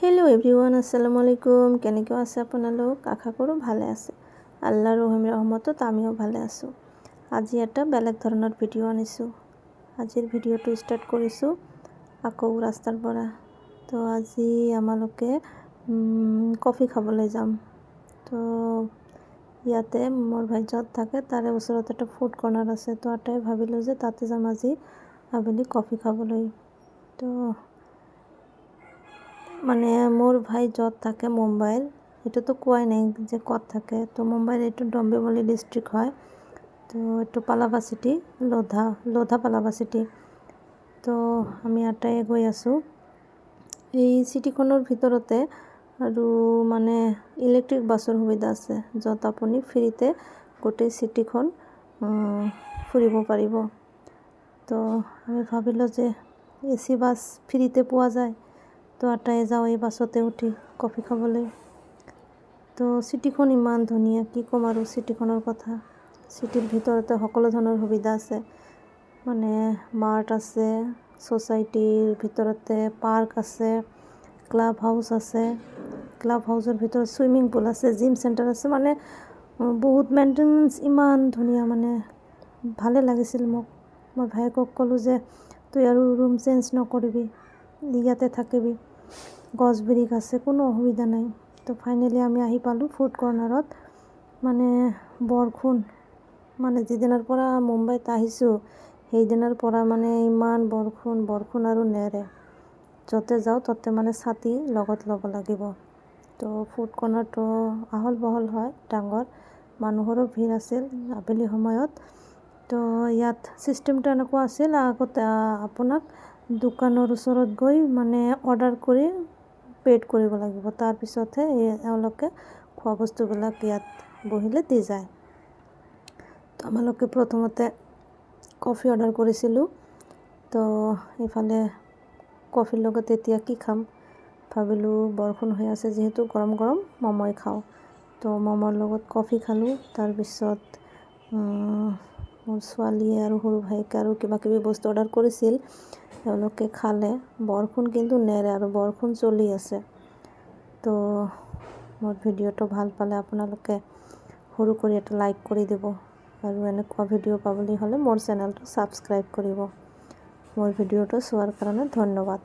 Hello' everyone, আসসালামু আলাইকুম। কেনেকৈ আছে আপোনালোক? আশা কৰোঁ ভালে আছে। আল্লাহৰ ৰহমতত আমিও ভালে আছোঁ। আজি এটা বেলেগ ধৰণৰ ভিডিঅ' আনিছোঁ। আজিৰ ভিডিঅ'টো ষ্টাৰ্ট কৰিছোঁ আকৌ ৰাস্তাৰ পৰা। তো আজি আমালোকে কফি খাবলৈ যাম। তো ইয়াতে মোৰ ভাই য'ত থাকে তাৰে ওচৰত এটা ফুড কৰ্ণাৰ আছে। তো এটাই ভাবিলোঁ যে তাতে যাম আজি আবেলি কফি খাবলৈ। তো মানে মোৰ ভাই য'ত থাকে মুম্বাইৰ, এইটোতো কোৱাই নাই যে ক'ত থাকে। তো মুম্বাইৰ এইটো ডম্বিৱলী ডিষ্ট্ৰিক্ট হয়। তো এইটো পালাৱা চিটি, লোধা পালাৱা চিটি। তো আমি আটাই গৈ আছোঁ। এই চিটিখনৰ ভিতৰতে আৰু মানে ইলেক্ট্ৰিক বাছৰ সুবিধা আছে, য'ত আপুনি ফ্ৰীতে গোটেই চিটিখন ফুৰিব পাৰিব। তো আমি ভাবিলোঁ যে AC বাছ ফ্ৰীতে পোৱা যায়, তো আটাই যাওঁ এই বাছতে উঠি কফি খাবলৈ। তো চিটিখন ইমান ধুনীয়া, কি ক'ম আৰু চিটিখনৰ কথা। চিটিৰ ভিতৰতে সকলো ধৰণৰ সুবিধা আছে, মানে মাৰ্ট আছে, ছ'চাইটিৰ ভিতৰতে পাৰ্ক আছে, ক্লাব হাউচ আছে, ক্লাব হাউচৰ ভিতৰত ছুইমিং পুল আছে, জিম চেণ্টাৰ আছে, মানে বহুত মেইনটেনেঞ্চ ইমান ধুনীয়া, মানে ভালে লাগিছিল মোক। মই ভায়েকক ক'লোঁ যে তই আৰু ৰুম চেঞ্জ নকৰিবি, ইয়াতে থাকিবি, গছ বিৰিখ আছে, কোনো অসুবিধা নাই। তো ফাইনেলি আমি আহি পালোঁ ফুড কৰ্ণাৰত। মানে বৰষুণ, মানে যিদিনাৰ পৰা মুম্বাইত আহিছোঁ সেইদিনাৰ পৰা মানে ইমান বৰষুণ আৰু নেৰে। য'তে যাওঁ ততে মানে ছাতি লগত ল'ব লাগিব। তো ফুড কৰ্ণাৰটো আহল বহল হয়, ডাঙৰ, মানুহৰো ভিৰ আছিল আবেলি সময়ত। তো ইয়াত চিষ্টেমটো এনেকুৱা আছিল, আগতে আপোনাক দোকানৰ ওচৰত গৈ মানে অৰ্ডাৰ কৰি পে'ড কৰিব লাগিব, তাৰপিছতহে এওঁলোকে খোৱা বস্তুবিলাক ইয়াত বহিলে দি যায়। তো আমালোকে প্ৰথমতে কফি অৰ্ডাৰ কৰিছিলোঁ। তো এইফালে কফিৰ লগত এতিয়া কি খাম ভাবিলোঁ, বৰষুণ হৈ আছে যিহেতু গৰম গৰম মমই খাওঁ। তো মমৰ লগত কফি খালোঁ। তাৰপিছত মোৰ ছোৱালীয়ে আৰু সৰু ভাইকে আৰু কিবাকিবি বস্তু অৰ্ডাৰ কৰিছিল, তেওঁলোকে খালে। বৰষুণ কিন্তু নেৰে আৰু বৰষুণ চলি আছে। তো মোৰ ভিডিঅ'টো ভাল পালে আপোনালোকে সৰু কৰি এটা লাইক কৰি দিব, আৰু এনেকুৱা ভিডিঅ' পাবলৈ হ'লে মোৰ চেনেলটো ছাবস্ক্ৰাইব কৰিব। মোৰ ভিডিঅ'টো চোৱাৰ কাৰণে ধন্যবাদ।